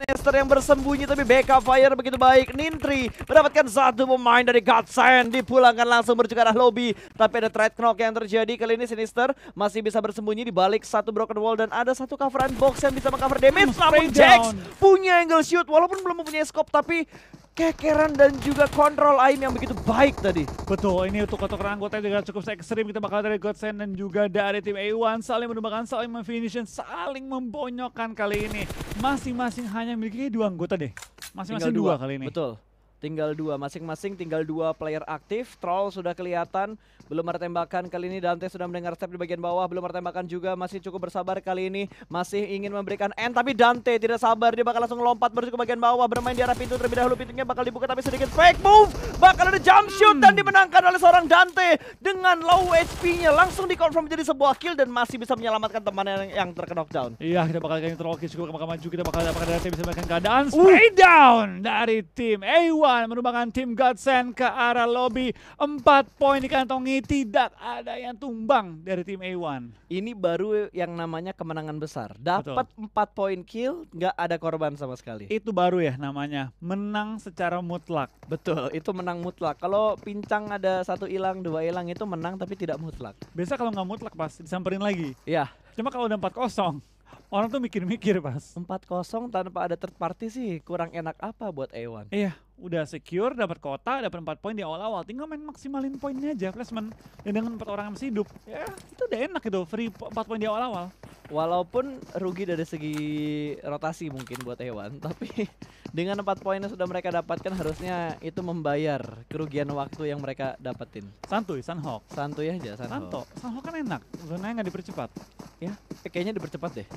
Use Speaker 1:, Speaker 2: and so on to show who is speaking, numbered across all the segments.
Speaker 1: Nester yang bersembunyi tapi backup fire begitu baik. Nintri mendapatkan satu pemain dari Godsend, dipulangkan langsung menuju ke arah lobby. Tapi ada trade knock yang terjadi kali ini. Sinister masih bisa bersembunyi di balik satu broken wall dan ada satu coveran box yang bisa mengcover damage. Namun Jax punya angle shoot walaupun belum mempunyai scope, tapi kekeran dan juga kontrol aim yang begitu baik tadi.
Speaker 2: Betul, ini untuk kotoran anggota juga cukup ekstrim. Kita bakal dari Godsend dan juga dari tim A1 saling menumbangkan, saling memfinish, saling membonyokkan kali ini. Masing-masing hanya memiliki 2 anggota deh. Masing-masing 2 kali ini.
Speaker 1: Betul. Tinggal 2, masing-masing tinggal 2 player aktif. Troll sudah kelihatan, belum ada tembakan kali ini. Dante sudah mendengar step di bagian bawah, belum ada tembakan juga. Masih cukup bersabar kali ini, masih ingin memberikan end. Tapi Dante tidak sabar, dia bakal langsung lompat menuju ke bagian bawah. Bermain di arah pintu terlebih dahulu, pintunya bakal dibuka tapi sedikit fake move. Bakal ada jump shoot dan dimenangkan oleh seorang Dante. Dengan low HP-nya langsung dikonfirm menjadi sebuah kill dan masih bisa menyelamatkan temannya yang terkena knockdown.
Speaker 2: Iya, kita bakal kali Troll cukup maju. Kita bakal dapatkan Dante bisa memberikan keadaan spray down dari tim A1. Merupakan tim Godsend ke arah lobby. 4 poin dikantongi, tidak ada yang tumbang dari tim A1.
Speaker 1: Ini baru yang namanya kemenangan besar. Dapat 4 poin kill, nggak ada korban sama sekali.
Speaker 2: Itu baru ya namanya, menang secara mutlak.
Speaker 1: Betul, itu menang mutlak. Kalau pincang ada 1 hilang, 2 hilang itu menang tapi tidak mutlak.
Speaker 2: Biasa kalau nggak mutlak pas disamperin lagi.
Speaker 1: Iya.
Speaker 2: Cuma kalau udah 4-0, orang tuh mikir-mikir pas.
Speaker 1: 4-0 tanpa ada third party sih kurang enak apa buat A1.
Speaker 2: Iya, udah secure, dapat kota, dapat 4 poin di awal-awal. Tinggal main maksimalin poinnya aja, placement. Dan dengan 4 orang yang masih hidup, ya itu udah enak gitu, free 4 poin di awal-awal.
Speaker 1: Walaupun rugi dari segi rotasi mungkin buat A1, tapi dengan 4 poin yang sudah mereka dapatkan harusnya itu membayar kerugian waktu yang mereka dapetin.
Speaker 2: Santuy, Sunhawk.
Speaker 1: Santuy aja, Sunhawk.
Speaker 2: Sunhawk kan enak, zonanya nggak dipercepat.
Speaker 1: Ya, kayaknya dipercepat deh.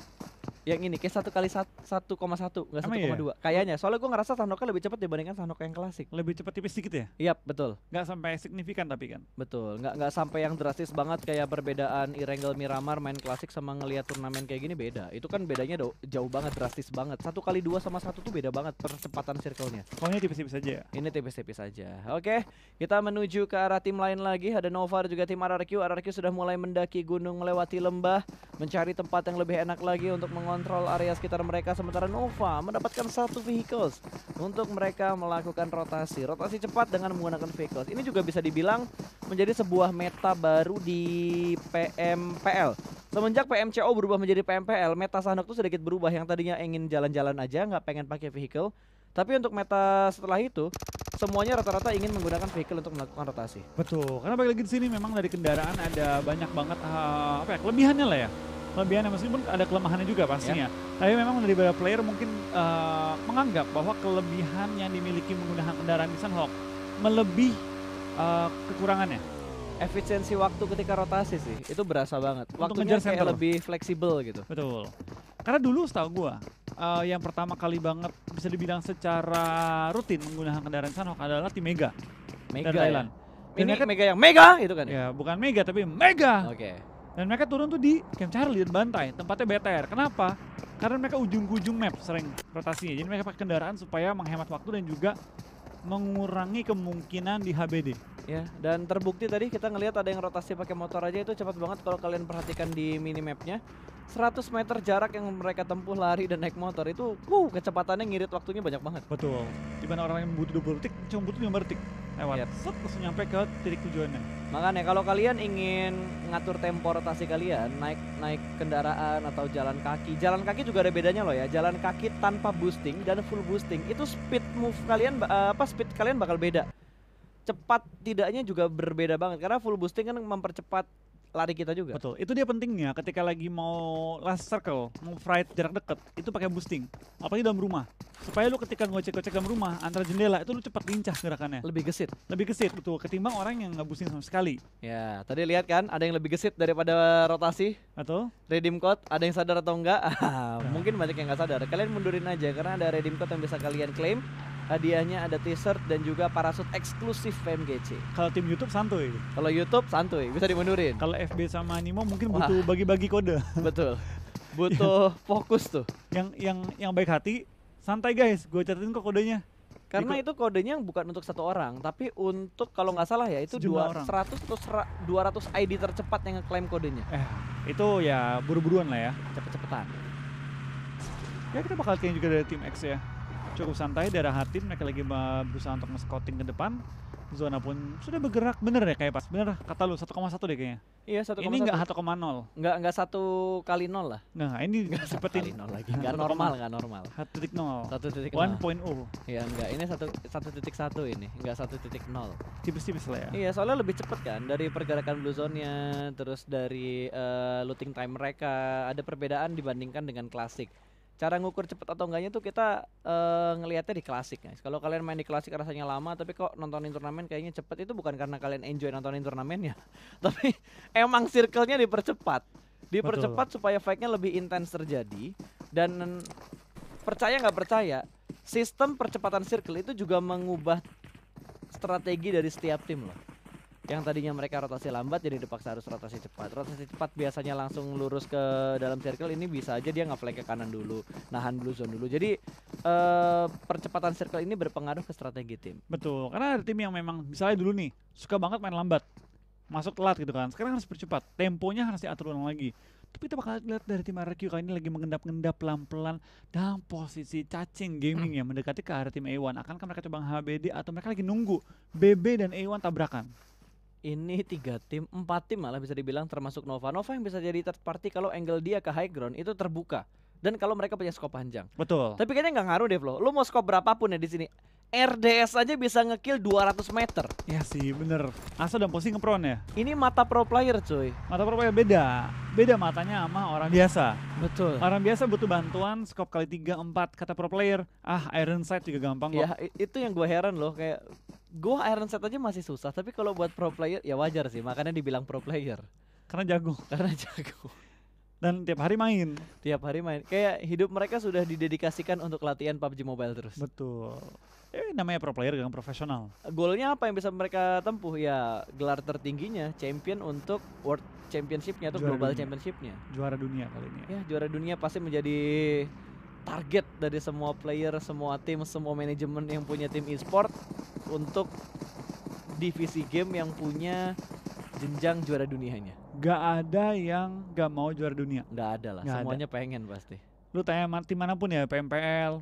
Speaker 1: Yang ini kayak 1 kali 1,1 nggak 1,2
Speaker 2: iya?
Speaker 1: kayaknya. Soalnya gue ngerasa Sanhoknya lebih cepat dibandingkan Sanhok yang klasik.
Speaker 2: Lebih cepat tipis dikit ya?
Speaker 1: Iya, betul.
Speaker 2: Nggak sampai signifikan tapi kan?
Speaker 1: Betul, nggak sampai yang drastis banget kayak perbedaan Irangel Miramar main klasik sama ngelihat turnamen kayak gini beda. Itu kan bedanya jauh banget, drastis banget. 1 kali 2 sama 1 tuh beda banget percepatan circle-nya.
Speaker 2: Pokoknya tipis-tipis aja ya?
Speaker 1: Ini tipis-tipis aja. Oke, kita menuju ke arah tim lain lagi. Ada Nova juga tim RRQ. RRQ sudah mulai mendaki gunung, melewati lembah, mencari tempat yang lebih enak lagi untuk mengontrol area sekitar mereka. Sementara Nova mendapatkan 1 vehicles untuk mereka melakukan rotasi cepat dengan menggunakan vehicles. Ini juga bisa dibilang menjadi sebuah meta baru di PMPL. Semenjak PMCO berubah menjadi PMPL, meta Sanhok tuh sedikit berubah. Yang tadinya ingin jalan-jalan aja, nggak pengen pakai vehicle. Tapi untuk meta setelah itu, semuanya rata-rata ingin menggunakan vehicle untuk melakukan rotasi.
Speaker 2: Betul, karena balik lagi di sini memang dari kendaraan ada banyak banget kelebihannya lah ya. Kelebihannya meskipun ada kelemahannya juga pastinya. Tapi memang dari beberapa player mungkin menganggap bahwa kelebihan yang dimiliki menggunakan kendaraan di Sunhawk melebihi kekurangannya.
Speaker 1: Efisiensi waktu ketika rotasi sih, itu berasa banget.
Speaker 2: Untuk
Speaker 1: Waktunya
Speaker 2: ngejar
Speaker 1: kayak
Speaker 2: center.
Speaker 1: lebih fleksibel gitu.
Speaker 2: Betul. Karena dulu setahu gua yang pertama kali banget bisa dibilang secara rutin menggunakan kendaraan Sunhawk adalah tim Mega.
Speaker 1: Mega
Speaker 2: dari Thailand.
Speaker 1: ya? Ini
Speaker 2: mereka,
Speaker 1: Mega yang Mega itu kan ya?
Speaker 2: ya bukan Mega tapi Mega.
Speaker 1: Oke.
Speaker 2: Dan mereka turun tuh di Camp Charlie dan Bantai, tempatnya BTR. Kenapa? Karena mereka ujung-ujung map sering rotasinya. Jadi mereka pakai kendaraan supaya menghemat waktu dan juga mengurangi kemungkinan di HBD.
Speaker 1: Ya, dan terbukti tadi kita ngelihat ada yang rotasi pakai motor aja itu cepat banget kalau kalian perhatikan di minimapnya. 100 meter jarak yang mereka tempuh lari dan naik motor itu kecepatannya ngirit waktunya banyak banget.
Speaker 2: Betul. Dimana orang yang butuh 20 detik, cuma butuh 5 detik lewat. Set, langsung nyampe ke titik tujuannya.
Speaker 1: Makanya kalau kalian ingin ngatur tempo rotasi kalian, naik kendaraan atau jalan kaki juga ada bedanya loh ya. Jalan kaki tanpa boosting dan full boosting itu speed move kalian speed kalian bakal beda. Cepat tidaknya juga berbeda banget karena full boosting kan mempercepat lari kita juga.
Speaker 2: Betul, itu dia pentingnya ketika lagi mau last circle, mau fight jarak dekat, itu pakai boosting. Apalagi dalam rumah. Supaya lu ketika ngocek-ngocek dalam rumah, antara jendela itu lu cepat lincah gerakannya.
Speaker 1: Lebih gesit.
Speaker 2: Lebih gesit, betul. Ketimbang orang yang nggak boosting sama sekali.
Speaker 1: Ya, tadi lihat kan ada yang lebih gesit daripada rotasi.
Speaker 2: Betul.
Speaker 1: Redeem code, ada yang sadar atau enggak? Mungkin banyak yang nggak sadar. Kalian mundurin aja karena ada redeem code yang bisa kalian claim. Hadiahnya ada t-shirt dan juga parasut eksklusif PMGC.
Speaker 2: Kalau tim YouTube santuy.
Speaker 1: Kalau YouTube santuy, bisa dimundurin.
Speaker 2: Kalau FB sama Nimo mungkin butuh bagi-bagi kode.
Speaker 1: Betul. Butuh fokus tuh.
Speaker 2: Yang baik hati, santai guys, gue catetin kok kodenya.
Speaker 1: Karena itu kodenya bukan untuk 1 orang, tapi untuk kalau nggak salah ya itu 100 atau 200 ID tercepat yang ngeklaim kodenya.
Speaker 2: Itu ya buru-buruan lah ya.
Speaker 1: Cepet-cepetan.
Speaker 2: Ya kita bakal lihat juga dari tim X ya. Cukup santai, daerah hati mereka lagi berusaha untuk nge-scouting ke depan. Zona pun sudah bergerak, bener ya kayak pas, bener kata lu 1,1 deh kayaknya.
Speaker 1: Iya 1,1.
Speaker 2: Ini nggak 1,0.
Speaker 1: Nggak 1 kali 0 lah.
Speaker 2: Nggak, ini
Speaker 1: Nggak 1
Speaker 2: seperti
Speaker 1: kali 0 lagi. Nggak normal, nggak normal.
Speaker 2: 1.0.
Speaker 1: 1.0.
Speaker 2: 1.0.
Speaker 1: Iya enggak, ini 1.1 ini, enggak 1.0.
Speaker 2: Tipis-tipis lah ya.
Speaker 1: Iya, soalnya lebih cepet kan dari pergerakan blue zone-nya, terus dari looting time mereka, ada perbedaan dibandingkan dengan klasik. Cara ngukur cepet atau enggaknya tuh kita ngelihatnya di klasik guys. Kalau kalian main di klasik rasanya lama, tapi kok nontonin turnamen kayaknya cepet, itu bukan karena kalian enjoy nontonin turnamennya, tapi emang circle-nya dipercepat. Dipercepat supaya fight-nya lebih intens terjadi. Dan percaya nggak percaya, sistem percepatan circle itu juga mengubah strategi dari setiap tim loh. Yang tadinya mereka rotasi lambat jadi dipaksa harus rotasi cepat. Rotasi cepat biasanya langsung lurus ke dalam circle, ini bisa aja dia nge-flank ke kanan dulu, nahan blue zone dulu. Jadi percepatan circle ini berpengaruh ke strategi tim.
Speaker 2: Betul, karena ada tim yang memang misalnya dulu nih suka banget main lambat, masuk telat gitu kan. Sekarang harus percepat, temponya harus diatur ulang lagi. Tapi kita bakal lihat dari tim RRQ kali ini lagi mengendap-endap pelan-pelan dalam posisi cacing gaming ya, mendekati ke arah tim A1. Akankah mereka coba HBD atau mereka lagi nunggu BB dan A1 tabrakan?
Speaker 1: Ini 3 tim, 4 tim malah bisa dibilang, termasuk Nova. Nova yang bisa jadi third party kalau angle dia ke high ground itu terbuka. Dan kalau mereka punya scope panjang.
Speaker 2: Betul.
Speaker 1: Tapi kayaknya nggak ngaruh deh Flo. Lu mau scope berapapun ya di sini, RDS aja bisa ngekill 200 meter.
Speaker 2: Ya sih, bener. Asal dan posisi ngepron ya.
Speaker 1: Ini mata pro player cuy.
Speaker 2: Mata pro player beda. Beda matanya sama orang biasa.
Speaker 1: Betul.
Speaker 2: Orang biasa butuh bantuan scope kali 3, 4 kata pro player. Iron Sight juga gampang kok.
Speaker 1: Ya itu yang gue heran loh, kayak gue Iron Sight aja masih susah. Tapi kalau buat pro player ya wajar sih, makanya dibilang pro player.
Speaker 2: Karena jago.
Speaker 1: Karena jago.
Speaker 2: Dan tiap hari main.
Speaker 1: Tiap hari main. Kayak hidup mereka sudah didedikasikan untuk latihan PUBG Mobile terus.
Speaker 2: Betul. Namanya pro player yang profesional.
Speaker 1: Golnya apa yang bisa mereka tempuh? Ya gelar tertingginya, champion untuk World Championship-nya atau
Speaker 2: Juara
Speaker 1: Global
Speaker 2: dunia.
Speaker 1: Championship-nya.
Speaker 2: Juara dunia kali ini.
Speaker 1: Ya juara dunia pasti menjadi target dari semua player, semua tim, semua manajemen yang punya tim e-sport untuk divisi game yang punya jenjang juara dunianya.
Speaker 2: Gak ada yang gak mau juara dunia.
Speaker 1: Nggak ada lah,
Speaker 2: Nggak
Speaker 1: semuanya pengen pasti.
Speaker 2: Lu tanya tim manapun ya, PMPL,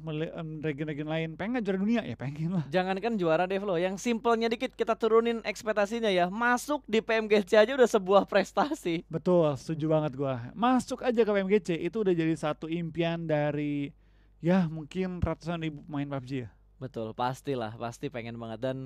Speaker 2: region-region lain, pengen gak juara dunia? Ya pengen lah.
Speaker 1: Jangankan juara Dev loh, yang simpelnya dikit kita turunin ekspektasinya ya. Masuk di PMGC aja udah sebuah prestasi.
Speaker 2: Betul, setuju banget gua. Masuk aja ke PMGC, itu udah jadi satu impian dari ya mungkin ratusan ribu pemain PUBG ya.
Speaker 1: Betul, pastilah, pasti pengen banget. Dan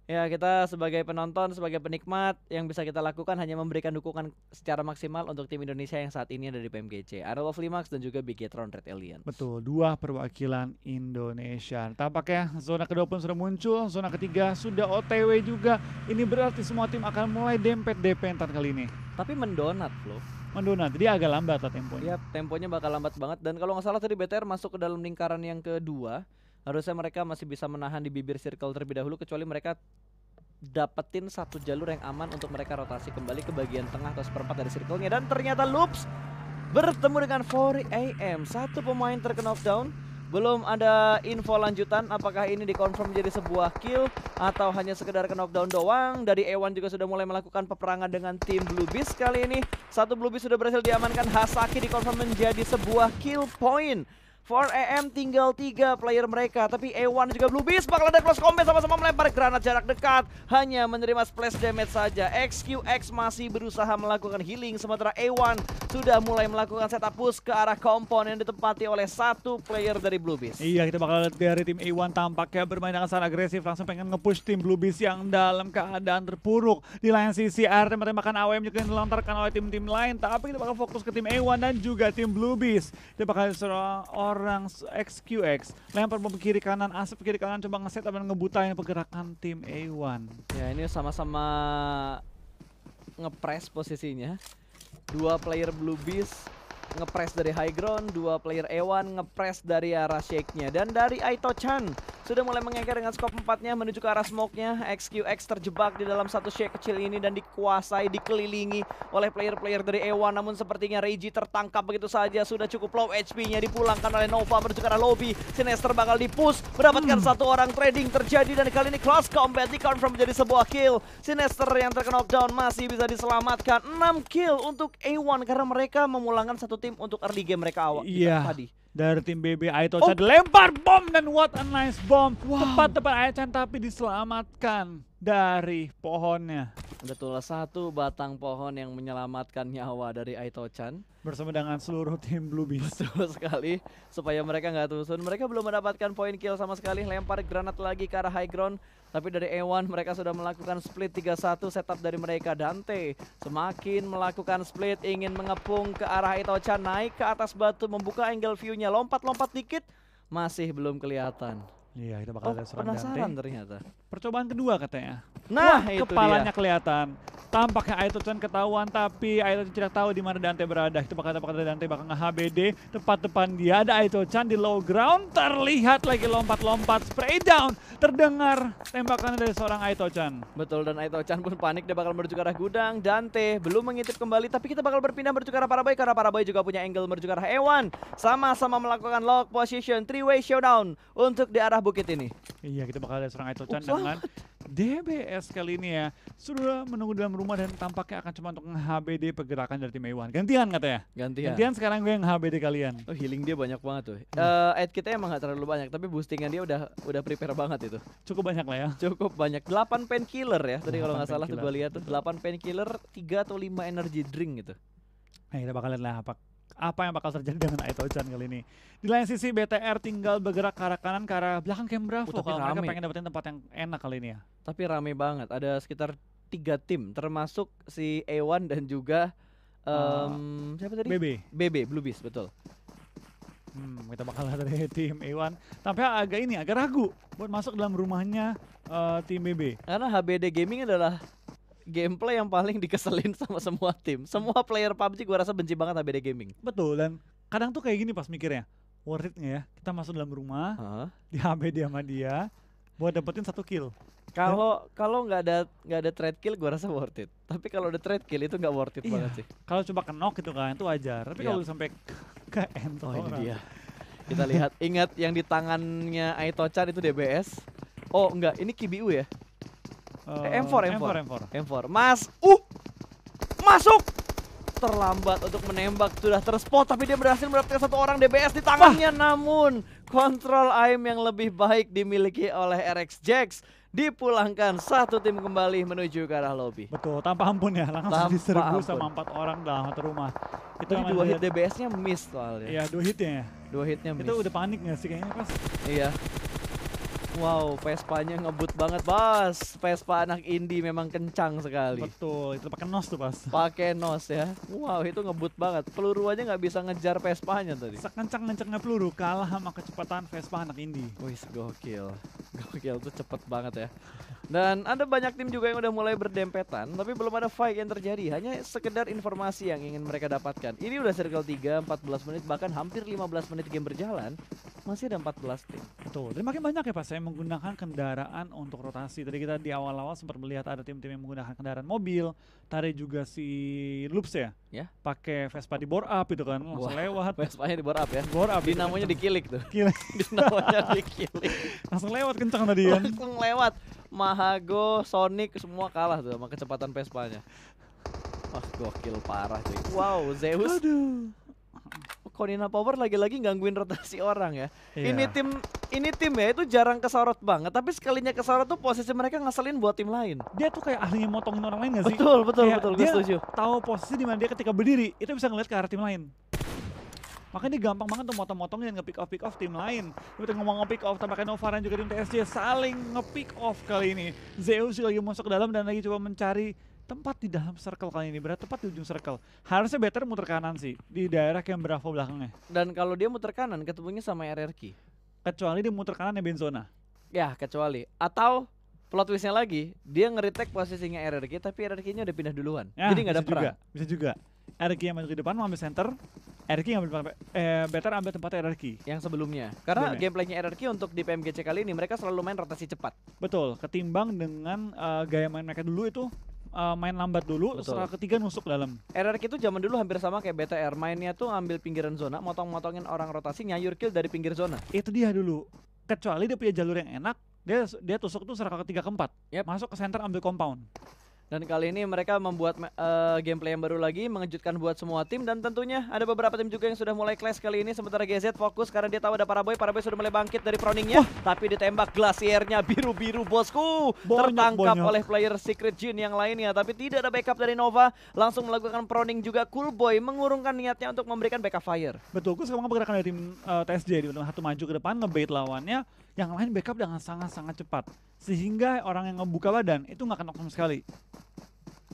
Speaker 1: ya kita sebagai penonton, sebagai penikmat, yang bisa kita lakukan hanya memberikan dukungan secara maksimal untuk tim Indonesia yang saat ini ada di PMGC, Arrow of Limax dan juga Bigetron Red Alliance.
Speaker 2: Betul, 2 perwakilan Indonesia. Tampaknya zona kedua pun sudah muncul, zona ketiga sudah OTW juga. Ini berarti semua tim akan mulai dempet-dempetan kali ini.
Speaker 1: Tapi mendonat loh.
Speaker 2: Mendonat, jadi agak lambat lah temponya.
Speaker 1: Ya temponya bakal lambat banget. Dan kalau nggak salah tadi BTR masuk ke dalam lingkaran yang kedua. Harusnya mereka masih bisa menahan di bibir circle terlebih dahulu, kecuali mereka dapetin satu jalur yang aman untuk mereka rotasi kembali ke bagian tengah atau seperempat dari circle-nya. Dan ternyata Loops bertemu dengan 4AM, satu pemain terknockdown. Belum ada info lanjutan apakah ini dikonfirm menjadi sebuah kill atau hanya sekedar knockdown doang. Dari A1 juga sudah mulai melakukan peperangan dengan tim Blue Beast kali ini. Satu Blue Beast sudah berhasil diamankan, Hasaki dikonfirm menjadi sebuah kill point. 4AM tinggal 3 player mereka, tapi A1 juga Blue Beast bakal ada close combat, sama-sama melempar granat jarak dekat, hanya menerima splash damage saja. XQX masih berusaha melakukan healing, sementara A1 sudah mulai melakukan setup push ke arah kompon yang ditempati oleh satu player dari Blue Beast.
Speaker 2: Iya, kita bakal lihat dari tim A1 tampaknya bermain dengan sangat agresif, langsung pengen nge-push tim Blue Beast yang dalam keadaan terpuruk. Di lain sisi AR menembakkan AWM juga yang dilontarkan oleh tim-tim lain, tapi kita bakal fokus ke tim A1 dan juga tim Blue Beast. Kita bakal orang XQX lempar bom kiri kanan, asap kiri kanan, coba ngeset dan ngebutain pergerakan tim A1.
Speaker 1: Ya ini sama-sama ngepres posisinya. 2 player Blue Beast ngepres dari high ground, 2 player A1 ngepres dari arah shake-nya. Dan dari Aito-chan sudah mulai mengeker dengan scope 4-nya menuju ke arah smoke-nya. XQX terjebak di dalam satu shake kecil ini dan dikuasai, dikelilingi oleh player-player dari A1. Namun sepertinya Reggie tertangkap begitu saja, sudah cukup low HP-nya, dipulangkan oleh Nova menuju ke arah lobby. Sinister bakal dipus, mendapatkan satu orang, trading terjadi, dan kali ini close combat dikonfirm menjadi sebuah kill. Sinister yang terkena knockdown masih bisa diselamatkan. 6 kill untuk A1 karena mereka memulangkan satu tim untuk early game mereka awal
Speaker 2: Iya.
Speaker 1: tadi.
Speaker 2: dari tim BB. Aitocha dilempar bom dan what a nice bomb. Tepat depan Aichan tapi diselamatkan dari pohonnya.
Speaker 1: Betul, satu batang pohon yang menyelamatkan nyawa dari Aitochan.
Speaker 2: Bersama dengan seluruh tim Blue Beast.
Speaker 1: Betul sekali, supaya mereka nggak tusun. Mereka belum mendapatkan poin kill sama sekali. Lempar granat lagi ke arah high ground. Tapi dari A1 mereka sudah melakukan split 3-1 setup dari mereka. Dante semakin melakukan split, ingin mengepung ke arah Aitochan. Naik ke atas batu, membuka angle view-nya. Lompat-lompat dikit, masih belum kelihatan.
Speaker 2: Iya, kita bakal lihat seorang
Speaker 1: penasaran
Speaker 2: Dante.
Speaker 1: ternyata.
Speaker 2: Percobaan kedua katanya.
Speaker 1: Nah,
Speaker 2: wah,
Speaker 1: itu
Speaker 2: kepalanya
Speaker 1: dia.
Speaker 2: kelihatan. Tampaknya Aitochan ketahuan, tapi Aitochan tidak tahu di mana Dante berada. Itu bakal Dante bakal nge-HBD. Tepat depan dia ada Aitochan di low ground. Terlihat lagi lompat-lompat, spray down. Terdengar tembakan dari seorang Aitochan.
Speaker 1: Betul, dan Aitochan pun panik, dia bakal menuju ke arah gudang. Dante belum mengintip kembali, tapi kita bakal berpindah menuju ke arah Paraboy, karena Paraboy juga punya angle menuju ke arah A1. Sama-sama melakukan lock position, 3-way showdown untuk di arah bukit ini.
Speaker 2: Iya, kita bakal lihat seorang Aitochan dengan DBS kali ini ya. Sudah menunggu dalam rumah dan tampaknya akan cuma untuk nge-HBD pergerakan dari tim A1. Gantian katanya.
Speaker 1: Gantian
Speaker 2: Sekarang gue yang nge-HBD kalian.
Speaker 1: Oh, healing dia banyak banget tuh. Aid kita emang gak terlalu banyak, tapi boostingan dia udah prepare banget itu.
Speaker 2: Cukup banyak lah ya.
Speaker 1: Cukup banyak. 8 painkiller ya. Tadi kalau nggak salah tuh gue
Speaker 2: painkiller.
Speaker 1: lihat tuh 8 painkiller, 3 atau 5 energy drink gitu.
Speaker 2: Nah, kita bakal lihat lah apa yang bakal terjadi dengan Aitochan kali ini. Di lain sisi BTR tinggal bergerak ke arah kanan, ke arah belakang camp Bravo.
Speaker 1: Tapi
Speaker 2: Kalau mereka
Speaker 1: rame.
Speaker 2: pengen dapetin tempat yang enak kali ini ya.
Speaker 1: Tapi rame banget. Ada sekitar 3 tim, termasuk si A1 dan juga siapa tadi? BB Blue Beast, betul.
Speaker 2: Kita bakal lihat dari tim A1. Tapi agak ragu buat masuk dalam rumahnya tim BB.
Speaker 1: Karena HBD Gaming adalah gameplay yang paling dikeselin sama semua tim. Semua player PUBG gua rasa benci banget HBD Gaming.
Speaker 2: Betul, dan kadang tuh kayak gini pas mikirnya, worth it nggak ya kita masuk dalam rumah, di HBD sama dia, buat dapetin 1 kill.
Speaker 1: Kalau nggak ada trade kill gua rasa worth it. Tapi kalau ada trade kill itu nggak worth it banget sih.
Speaker 2: Kalau coba knock gitu kan, itu wajar. Tapi kalau sampai ke end,
Speaker 1: ini dia. Kita lihat, ingat yang di tangannya Aitochan itu DBS. Oh enggak, ini KBU ya? M4. Masuk! Terlambat untuk menembak, sudah terspot, tapi dia berhasil mendapatkan 1 orang DBS di tangannya. Namun kontrol aim yang lebih baik dimiliki oleh RX Jax. Dipulangkan 1 tim kembali menuju ke arah lobby.
Speaker 2: Betul, tanpa ampun ya, langsung diserbu sama 4 orang dalam satu rumah.
Speaker 1: Itu 2 hit DBS-nya miss soalnya.
Speaker 2: Iya, 2 hitnya ya.
Speaker 1: 2 hitnya miss.
Speaker 2: Itu udah panik gak sih kayaknya pas?
Speaker 1: Iya. Wow, Vespa-nya ngebut banget, Bos. Vespa anak indie memang kencang sekali.
Speaker 2: Betul, itu pakai nos tuh pas.
Speaker 1: Pakai nos ya. Wow, itu ngebut banget. Peluru aja nggak bisa ngejar Vespa-nya tadi.
Speaker 2: Sekencang-kencangnya peluru kalah sama kecepatan Vespa anak indie.
Speaker 1: Wih, gokil. Gokil tuh cepet banget ya. Dan ada banyak tim juga yang udah mulai berdempetan, tapi belum ada fight yang terjadi. Hanya sekedar informasi yang ingin mereka dapatkan. Ini udah circle 3, 14 menit, bahkan hampir 15 menit game berjalan. Masih ada 14 tim.
Speaker 2: Betul, dan makin banyak ya Pak saya menggunakan kendaraan untuk rotasi. Tadi kita di awal-awal sempat melihat ada tim-tim yang menggunakan kendaraan mobil. Tadi juga si Loops ya, pakai Vespa di bore up itu kan, langsung lewat.
Speaker 1: Vespanya di bore up ya?
Speaker 2: Bore up.
Speaker 1: Dinamonya dikilik tuh.
Speaker 2: Kilik.
Speaker 1: Dinamonya dikilik.
Speaker 2: Langsung lewat kencang tadi kan.
Speaker 1: Langsung lewat. Mahago, Sonic semua kalah tuh sama kecepatan Vespanya. Wah, gokil parah cuy. Wow, Zeus.
Speaker 2: Aduh.
Speaker 1: Konina Power lagi-lagi gangguin rotasi orang ya.
Speaker 2: Iya.
Speaker 1: Ini tim ya itu jarang kesorot banget, tapi sekalinya kesorot tuh posisi mereka ngeselin buat tim lain.
Speaker 2: Dia tuh kayak ahlinya motongin orang lain gak sih?
Speaker 1: Betul,
Speaker 2: Kayak
Speaker 1: gue
Speaker 2: dia
Speaker 1: setuju.
Speaker 2: tahu posisi di mana dia ketika berdiri, itu bisa ngeliat ke arah tim lain. Makanya dia gampang banget tuh motong-motongin nge-pick off tim lain. Kita ngomong nge-pick off, tampaknya Nova dan juga tim TSJ saling nge-pick off kali ini. Zeus lagi masuk ke dalam dan lagi coba mencari tempat di dalam circle kali ini, berarti tepat di ujung circle. Harusnya better muter kanan sih, di daerah Camp Bravo belakangnya.
Speaker 1: Dan kalau dia muter kanan ketemunya sama RRQ.
Speaker 2: Kecuali dia muter kanan ya Benzona.
Speaker 1: Ya, kecuali. Atau plot twistnya lagi, dia nge-retake posisinya RRQ tapi RRQ-nya udah pindah duluan.
Speaker 2: Ya,
Speaker 1: jadi nggak ada perang.
Speaker 2: Bisa juga. RRQ yang masuk di depan mau ambil center, RRQ yang ambil better ambil tempatnya RRQ.
Speaker 1: Yang sebelumnya. Karena gameplaynya RRQ untuk di PMGC kali ini mereka selalu main rotasi cepat.
Speaker 2: Betul, ketimbang dengan gaya main mereka dulu itu main lambat dulu, setelah ketiga nusuk dalam.
Speaker 1: RRQ itu zaman dulu hampir sama kayak BTR, mainnya tuh ambil pinggiran zona, motong-motongin orang rotasi, nyayur kill dari pinggir zona.
Speaker 2: Itu dia dulu. Kecuali dia punya jalur yang enak, dia tusuk tuh serakal ketiga keempat, masuk ke center ambil compound.
Speaker 1: Dan kali ini mereka membuat gameplay yang baru lagi, mengejutkan buat semua tim. Dan tentunya ada beberapa tim juga yang sudah mulai clash kali ini. Sementara GZ fokus karena dia tahu ada Paraboy sudah mulai bangkit dari proningnya. Tapi ditembak Glacier-nya biru-biru bosku. Tertangkap oleh player Secret Jin yang lainnya. Tapi tidak ada backup dari Nova. Langsung melakukan proning juga. Coolboy mengurungkan niatnya untuk memberikan backup fire.
Speaker 2: Betul, sekarang pergerakan dari tim TSJ di satu maju ke depan, ngebait lawannya. Yang lain backup dengan sangat-sangat cepat. Sehingga orang yang ngebuka badan itu nggak kena sama sekali.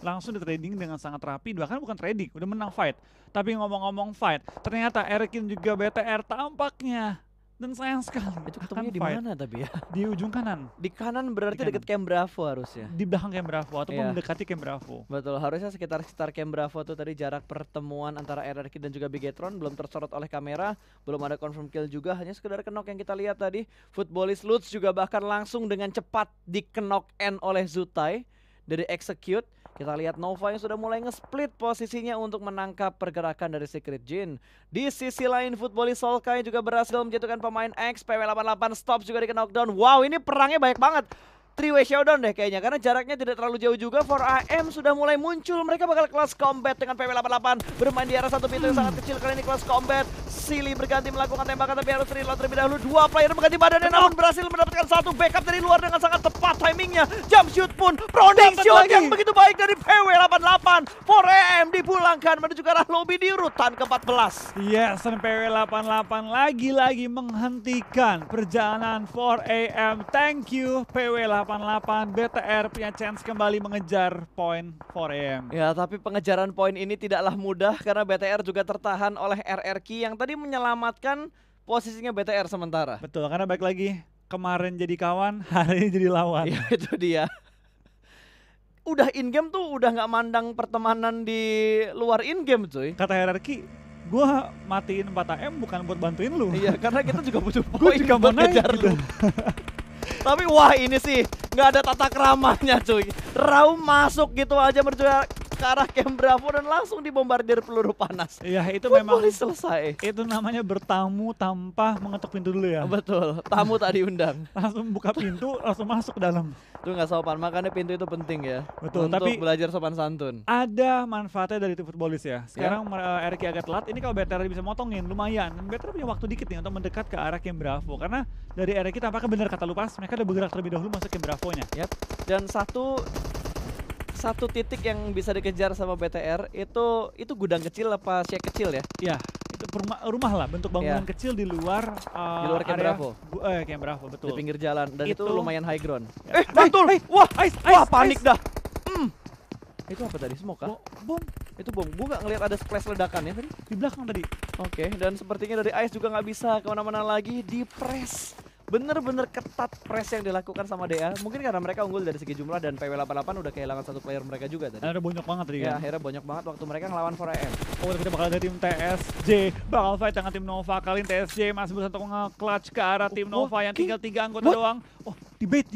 Speaker 2: Langsung di trading dengan sangat rapi, bahkan bukan trading, udah menang fight. Tapi ngomong-ngomong fight, ternyata Erikin juga BTR tampaknya. Dan sayang sekali.
Speaker 1: Itu ketemunya di mana tapi ya?
Speaker 2: Di ujung kanan.
Speaker 1: Di kanan berarti deket Camp Bravo harusnya.
Speaker 2: Di belakang Camp Bravo ataupun mendekati Camp Bravo.
Speaker 1: Betul, harusnya sekitar Camp Bravo tuh tadi jarak pertemuan antara RRQ dan juga Bigetron belum tersorot oleh kamera, belum ada confirm kill juga, hanya sekedar kenok yang kita lihat tadi. Footballist Lutz juga bahkan langsung dengan cepat dikenok end oleh Zutai dari Execute. Kita lihat Nova yang sudah mulai nge-split posisinya untuk menangkap pergerakan dari Secret Jin. Di sisi lain, Footballist Solkai juga berhasil menjatuhkan pemain X. PW88 Stops juga di knockdown. Wow, ini perangnya banyak banget. 3-way showdown deh kayaknya, karena jaraknya tidak terlalu jauh juga. 4AM sudah mulai muncul, mereka bakal kelas combat dengan PW88 bermain di arah satu pintu yang sangat kecil. Kali ini kelas combat, Silly berganti melakukan tembakan tapi harus reload terlebih dahulu. Dua player berganti badannya namun berhasil mendapatkan satu backup dari luar dengan sangat tepat timingnya. Jump shoot pun, proning shot yang begitu baik dari PW88. 4AM dipulangkan menuju ke arah lobby di urutan ke-14.
Speaker 2: Yes, dan PW88 lagi-lagi menghentikan perjalanan 4AM. Thank you PW88. BTR punya chance kembali mengejar poin 4AM.
Speaker 1: Ya, tapi pengejaran poin ini tidaklah mudah karena BTR juga tertahan oleh RRQ yang tadi menyelamatkan posisinya BTR sementara.
Speaker 2: Betul, karena baik lagi kemarin jadi kawan, hari ini jadi lawan.
Speaker 1: Ya, itu dia. Udah in-game tuh udah nggak mandang pertemanan di luar in-game cuy.
Speaker 2: Kata RRQ, gua matiin 4AM bukan buat bantuin lu.
Speaker 1: Iya, karena kita juga butuh
Speaker 2: Gua
Speaker 1: poin
Speaker 2: juga mau
Speaker 1: buat ngejar
Speaker 2: naik gitu.
Speaker 1: lu. Tapi wah ini sih nggak ada tata keramanya cuy. Raum masuk gitu aja menuju ke arah Camp Bravo dan langsung dibombardir peluru panas.
Speaker 2: Iya, itu memang
Speaker 1: selesai.
Speaker 2: Itu namanya bertamu tanpa mengetuk pintu dulu ya.
Speaker 1: Betul, tamu tak diundang.
Speaker 2: Langsung buka pintu, langsung masuk ke dalam.
Speaker 1: Itu nggak sopan, makanya pintu itu penting ya.
Speaker 2: Betul,
Speaker 1: untuk
Speaker 2: tapi
Speaker 1: belajar sopan santun.
Speaker 2: Ada manfaatnya dari itu Footballist ya. Sekarang RRQ agak telat, ini kalau BTR bisa motongin lumayan. BTR punya waktu dikit nih untuk mendekat ke arah Camp Bravo. Karena dari RRQ tampaknya benar kata Lupas, mereka udah bergerak terlebih dahulu masuk Camp Bravo-nya.
Speaker 1: Yap. Dan satu titik yang bisa dikejar sama BTR itu gudang kecil apa shack kecil ya?
Speaker 2: Iya, itu rumah lah, bentuk bangunan kecil di luar
Speaker 1: Camp Bravo.
Speaker 2: Camp Bravo, betul.
Speaker 1: Di pinggir jalan dan itu lumayan high ground.
Speaker 2: Mantul!
Speaker 1: Wah,
Speaker 2: Wah,
Speaker 1: panik dah. Itu apa tadi? Smoke kah?
Speaker 2: Bom.
Speaker 1: Itu bom. Gua nggak ngelihat ada splash ledakan ya tadi.
Speaker 2: Di belakang tadi.
Speaker 1: Oke, dan sepertinya dari Ice juga nggak bisa kemana-mana lagi. Di press. Bener-bener ketat press yang dilakukan sama DA. Mungkin karena mereka unggul dari segi jumlah dan PW88 udah kehilangan satu player mereka juga tadi.
Speaker 2: Ada banyak banget tadi kan.
Speaker 1: Ya, akhirnya banyak banget waktu mereka ngelawan 4AM.
Speaker 2: Oh, kita bakal ada tim TSJ bakal fight dengan tim Nova. Kali ini TSJ masih berusaha untuk nge-clutch ke arah tim Nova yang tinggal 3 anggota doang. Oh, debate.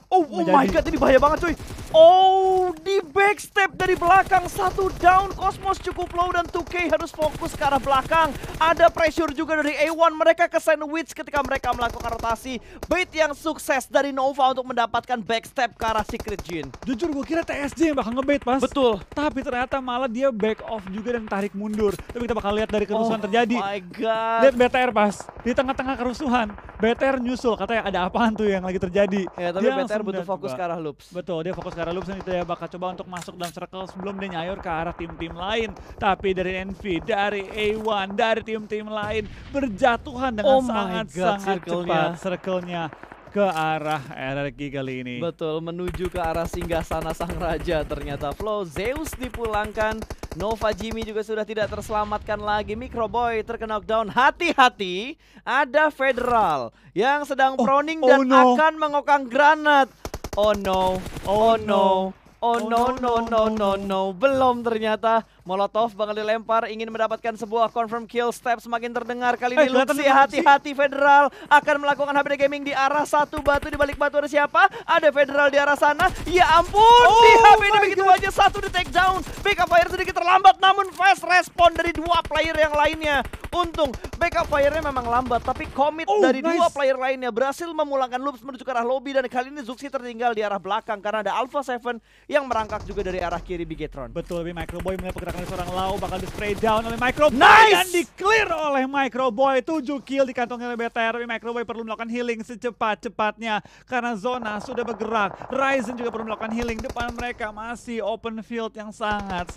Speaker 1: Oh my god, ini bahaya banget cuy. Oh, di backstep dari belakang, satu down. Cosmos cukup low dan 2K harus fokus ke arah belakang. Ada pressure juga dari A1, mereka ke sandwich ketika mereka melakukan rotasi. Bait yang sukses dari Nova untuk mendapatkan backstep ke arah Secret Jin.
Speaker 2: Jujur gue kira TSJ yang bakal ngebait pas.
Speaker 1: Betul.
Speaker 2: Tapi ternyata malah dia back off juga dan tarik mundur. Tapi kita bakal lihat dari kerusuhan terjadi.
Speaker 1: Oh my god.
Speaker 2: Lihat BTR pas. Di tengah-tengah kerusuhan, BTR nyusul. Katanya ada apaan tuh yang lagi terjadi.
Speaker 1: Ya, tapi BTR butuh fokus ke arah loops.
Speaker 2: Betul, dia fokus ke arah loops dan dia bakal coba untuk masuk dalam circle sebelum dia nyayur ke arah tim-tim lain. Tapi dari Envy, dari A1, dari tim-tim lain berjatuhan dengan sangat-sangat cepat circle-nya ke arah RRQ kali ini.
Speaker 1: Betul, menuju ke arah singgasana sang raja. Ternyata Flow Zeus dipulangkan. Nova Jimmy juga sudah tidak terselamatkan lagi. Microboy terkena knockdown. Hati-hati, ada Federal yang sedang proning dan akan mengokang granat. Oh no, oh no, oh no, no, no, no, no. Belum ternyata. Molotov bakal dilempar, ingin mendapatkan sebuah confirm kill. Step semakin terdengar. Kali ini
Speaker 2: kelihatan
Speaker 1: Luxi, hati-hati Federal akan melakukan HBD Gaming di arah satu batu. Di balik batu ada siapa? Ada Federal di arah sana. Ya ampun, di HBD begitu aja satu di take down. Backup fire sedikit terlambat, namun fast respon dari dua player yang lainnya. Untung backup fire-nya memang lambat, tapi commit dari dua player lainnya berhasil memulangkan Loops menuju ke arah lobby. Dan kali ini Zuxi tertinggal di arah belakang karena ada Alpha 7 yang merangkak juga dari arah kiri Bigetron.
Speaker 2: Betul, lebih Microboy melihat pergerakan dari seorang Lau bakal di spray down oleh Microboy.
Speaker 1: Nice!
Speaker 2: Dan di-clear oleh Microboy. 7 kill dikantongi oleh BTR, tapi Microboy perlu melakukan healing secepat-cepatnya karena zona sudah bergerak. Ryzen juga perlu melakukan healing. Depan mereka masih open field yang sangat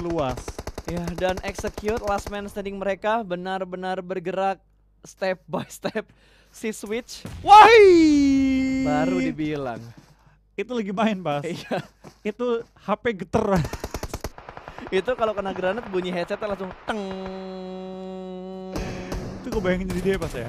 Speaker 2: luas.
Speaker 1: Ya, dan execute last man standing mereka benar-benar bergerak step by step. Si Switch
Speaker 2: Wahai!
Speaker 1: baru dibilang.
Speaker 2: Itu lagi main, Bas.
Speaker 1: Iya.
Speaker 2: Itu HP geter.
Speaker 1: Itu kalau kena granat bunyi headsetnya langsung teng.
Speaker 2: Itu gue bayangin jadi dia pas ya.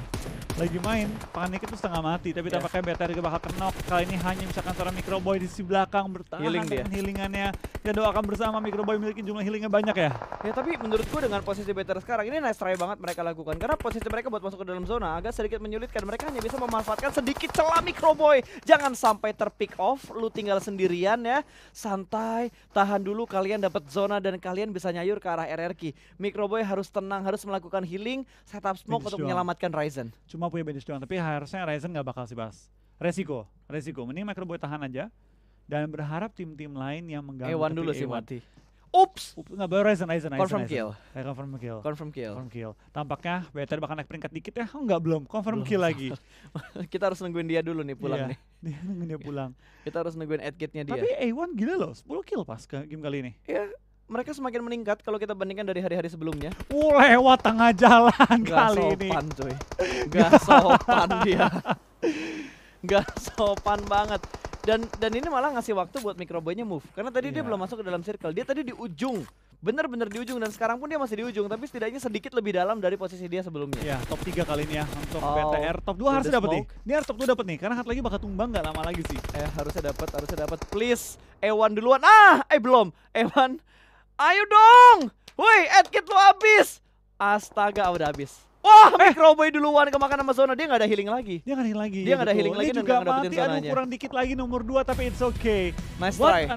Speaker 2: Lagi main, panik itu setengah mati, tapi tampaknya BTR juga bakal kenok. Kali ini hanya misalkan seorang Microboy di sisi belakang bertahan dengan healingannya. Dan doakan bersama Microboy memiliki jumlah healingnya banyak ya.
Speaker 1: Ya tapi menurutku dengan posisi BTR sekarang ini nice try banget mereka lakukan. Karena posisi mereka buat masuk ke dalam zona agak sedikit menyulitkan. Mereka hanya bisa memanfaatkan sedikit celah Microboy. Jangan sampai terpick off, lu tinggal sendirian ya. Santai, tahan dulu, kalian dapat zona dan kalian bisa nyayur ke arah RRQ. Microboy harus tenang, harus melakukan healing, setup smoke untuk menyelamatkan Ryzen.
Speaker 2: Cuma punya bandage doang, tapi harusnya Ryzen nggak bakal sih, Bas. Resiko. Mending Microboy tahan aja dan berharap tim-tim lain yang mengganggu.
Speaker 1: Ewan dulu sih mati. Ups,
Speaker 2: nggak baru Ryzen.
Speaker 1: Confirm kill.
Speaker 2: Confirm kill. Tampaknya BTR bakal naik peringkat dikit ya. Oh, nggak belum. Confirm kill lagi.
Speaker 1: Kita harus nungguin dia dulu nih pulang nih.
Speaker 2: Dia nungguin dia pulang.
Speaker 1: Kita harus nungguin adkitnya dia.
Speaker 2: Tapi A1 gila loh, 10 kill pas ke game kali ini.
Speaker 1: Ya, mereka semakin meningkat kalau kita bandingkan dari hari-hari sebelumnya.
Speaker 2: Lewat tengah jalan kali ini.
Speaker 1: Gak sopan cuy. Gak sopan dia. Gak sopan banget. Dan ini malah ngasih waktu buat Microboy-nya move. Karena tadi dia belum masuk ke dalam circle. Dia tadi di ujung. Bener-bener di ujung. Dan sekarang pun dia masih di ujung. Tapi setidaknya sedikit lebih dalam dari posisi dia sebelumnya.
Speaker 2: Ya, top 3 kali ini ya untuk BTR. Top 2 harusnya dapat nih. Dia harus top 2 dapat nih. Karena hat lagi bakal tumbang gak lama lagi sih.
Speaker 1: Harusnya dapat. Please. Ewan duluan. Belum. Ewan. Ayo dong. Woi, adkit lu habis. Astaga, udah habis. Wah, Microboy duluan kemakan sama zona. Dia nggak ada healing lagi.
Speaker 2: Dia nggak ada healing lagi.
Speaker 1: Dia nggak ada healing lagi dan nggak dapetin zonanya.
Speaker 2: Aduh, kurang dikit lagi nomor 2 tapi it's okay.
Speaker 1: Nice try.